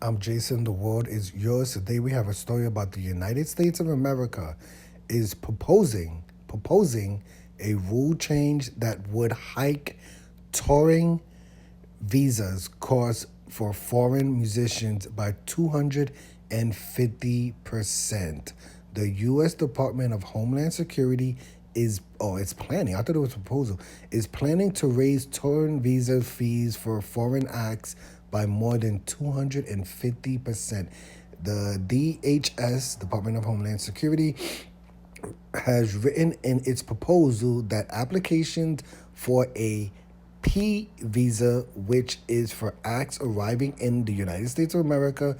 I'm Jason. The world is yours. Today we have a story about the United States of America is proposing a rule change that would hike touring visas cost for foreign musicians by 250%. The U.S. Department of Homeland Security it's planning, I thought it was a proposal, is planning to raise touring visa fees for foreign acts by more than 250%. The DHS, Department of Homeland Security, has written in its proposal that applications for a P visa, which is for acts arriving in the United States of America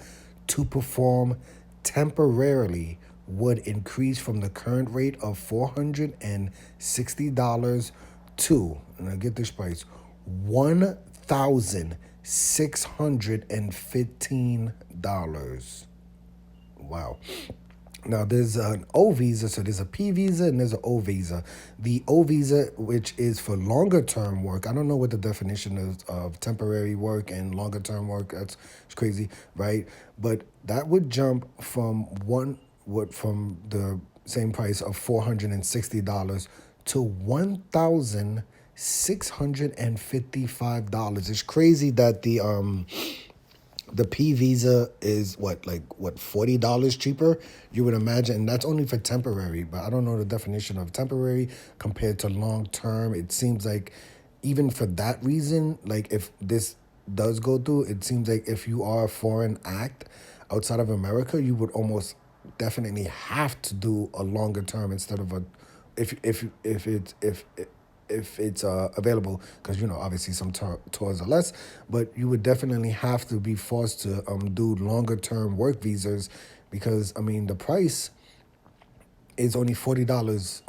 to perform temporarily, would increase from the current rate of $460 to, and I get this price, $1,615. Wow. Now there's an O visa, so there's a P visa and there's an O visa. The O visa, which is for longer term work, I don't know what the definition is of temporary work and longer term work. That's it's crazy, right? But that would jump from from the same price of $460 to $1,655. It's crazy that the P visa is $40 cheaper. You would imagine, and that's only for temporary. But I don't know the definition of temporary compared to long term. It seems like even for that reason, like if this does go through, it seems like if you are a foreign act outside of America, you would almost definitely have to do a longer term instead of a if it's available, because obviously some tours are less, but you would definitely have to be forced to do longer term work visas, because I mean the price is only $40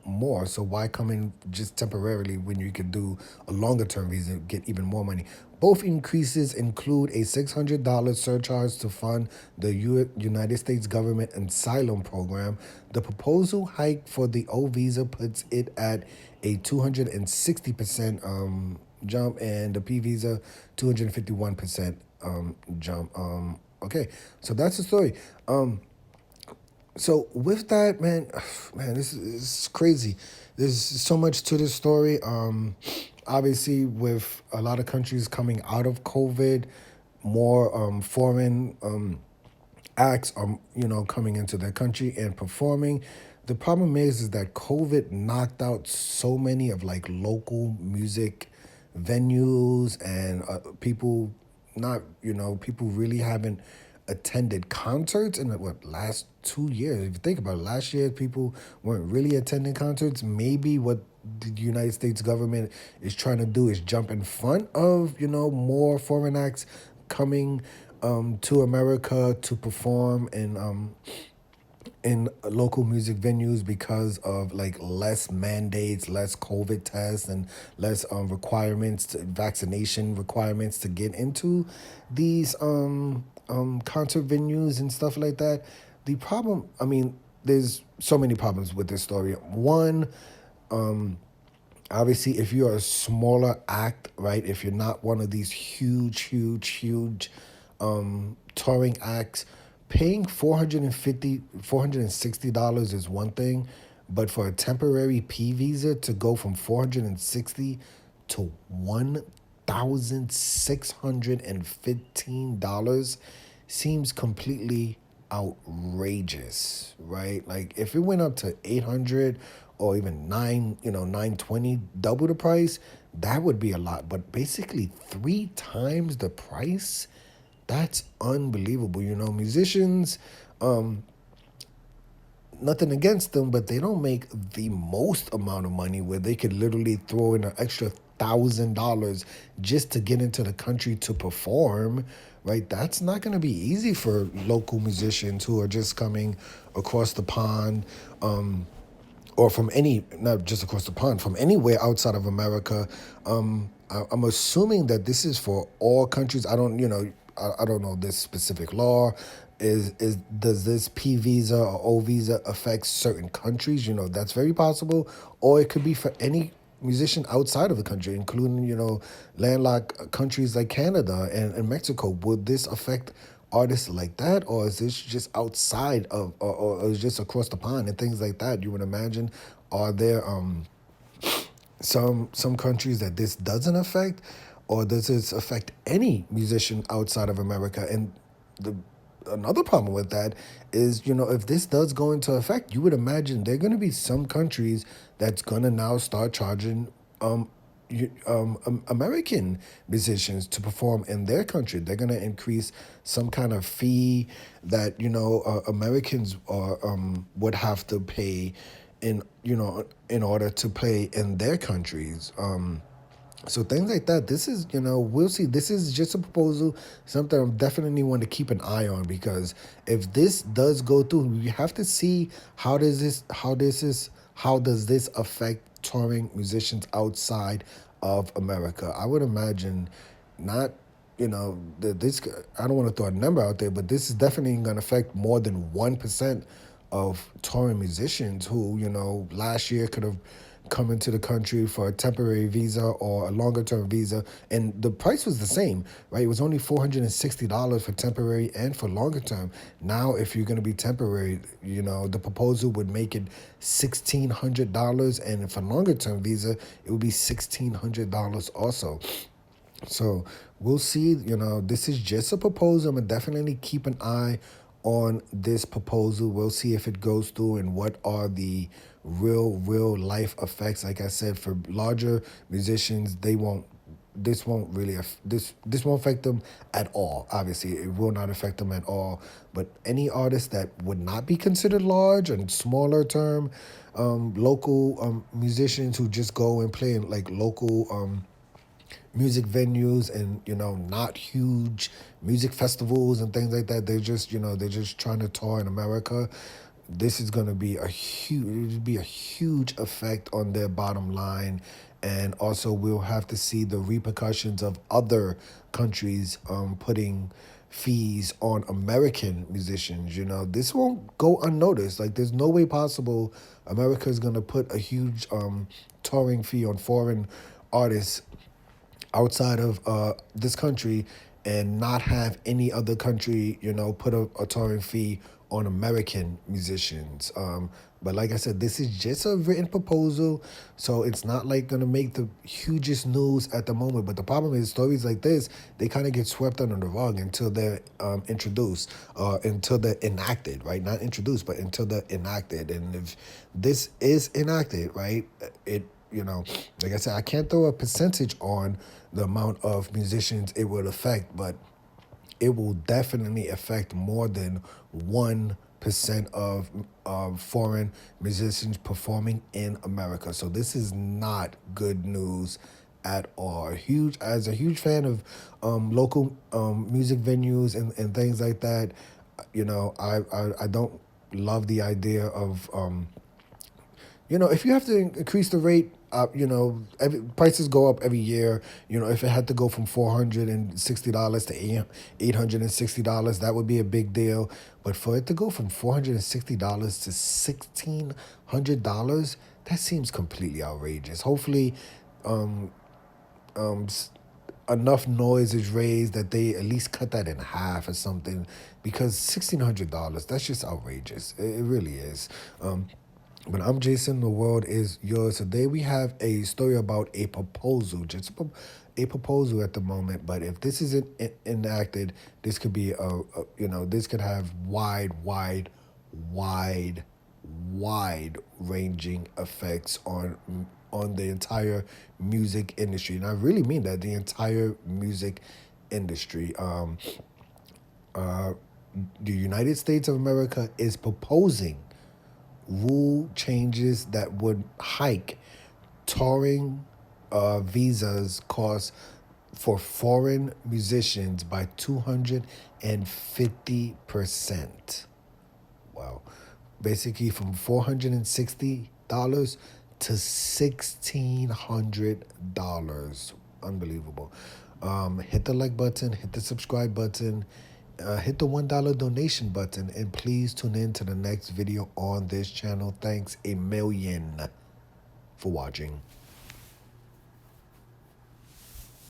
more. So why come in just temporarily when you could do a longer term visa, get even more money? Both increases include a $600 surcharge to fund the United States government asylum program. The proposal hike for the O visa puts it at a 260% jump, and the P visa 251% jump. Okay, so that's the story. So with that, man, man, this is crazy. There's so much to this story. Obviously, with a lot of countries coming out of COVID, more foreign acts are coming into their country and performing. The problem is that COVID knocked out so many of like local music venues, and people not people really haven't attended concerts in the last 2 years. If you think about it, last year people weren't really attending concerts. Maybe what the United States government is trying to do is jump in front of more foreign acts coming to America to perform in local music venues, because of like less mandates, less COVID tests, and less vaccination requirements to get into these concert venues and stuff like that. The problem, I mean, there's so many problems with this story. One, obviously, if you're a smaller act, right? If you're not one of these huge touring acts, paying $460 is one thing, but for a temporary P visa to go from 460 to $1,615 seems completely outrageous, right? Like if it went up to 800 or even 920, double the price, that would be a lot. But basically 3 times the price, that's unbelievable. Musicians, nothing against them, but they don't make the most amount of money where they could literally throw in an extra $1,000 just to get into the country to perform, right? That's not going to be easy for local musicians who are just coming across the pond, or from not just across the pond, from anywhere outside of America. I'm assuming that this is for all countries. I don't know this specific law. Does this P visa or O visa affect certain countries? That's very possible, or it could be for any musician outside of the country, including landlocked countries like Canada and Mexico. Would this affect artists like that, or is this just outside of, or is just across the pond and things like that? You would imagine, are there some countries that this doesn't affect, or does this affect any musician outside of America? And the another problem with that is, if this does go into effect, you would imagine there are going to be some countries that's going to now start charging American musicians to perform in their country. They're going to increase some kind of fee that Americans would have to pay in order to play in their countries. So things like that. This is, we'll see. This is just a proposal, something I'm definitely want to keep an eye on, because if this does go through, we have to see how does this affect touring musicians outside of America. I would imagine not, this. I don't want to throw a number out there, but this is definitely going to affect more than 1% of touring musicians who, last year could have come into the country for a temporary visa or a longer term visa, and the price was the same, right? It was only $460 for temporary and for longer term. Now, if you're going to be temporary, the proposal would make it $1,600, and for longer term visa, it would be $1,600 also. So we'll see. This is just a proposal. I'm gonna definitely keep an eye on this proposal. We'll see if it goes through and what are the real life effects. Like I said, for larger musicians, they won't. This won't really this won't affect them at all. Obviously, it will not affect them at all. But any artists that would not be considered large and smaller term, local musicians who just go and play in like local music venues and not huge music festivals and things like that, they're just trying to tour in America. This is going to be a huge effect on their bottom line, and also we'll have to see the repercussions of other countries putting fees on American musicians. This won't go unnoticed. Like, there's no way possible America is going to put a huge touring fee on foreign artists outside of this country and not have any other country, put a touring fee on American musicians. But like I said, this is just a written proposal, so it's not like going to make the hugest news at the moment. But the problem is, stories like this, they kind of get swept under the rug until they're introduced, until they're enacted, right? Not introduced, but until they're enacted. And if this is enacted, right, like I said, I can't throw a percentage on the amount of musicians it will affect, but it will definitely affect more than 1% of foreign musicians performing in America. So this is not good news at all. As a huge fan of local music venues and things like that, I don't love the idea of if you have to increase the rate, prices go up every year. If it had to go from $460 to $860, that would be a big deal. But for it to go from $460 to $1,600, that seems completely outrageous. Hopefully, enough noise is raised that they at least cut that in half or something, because $1,600, that's just outrageous. It really is. But I'm Jason. The world is yours. Today we have a story about a proposal, just a proposal at the moment. But if this isn't enacted, this could be this could have wide ranging effects on the entire music industry. And I really mean that, the entire music industry. The United States of America is proposing rule changes that would hike touring visas costs for foreign musicians by 250%. Wow. Basically from $460 to $1,600. Unbelievable. Hit the like button, hit the subscribe button, hit the $1 donation button, and please tune in to the next video on this channel. Thanks a million for watching.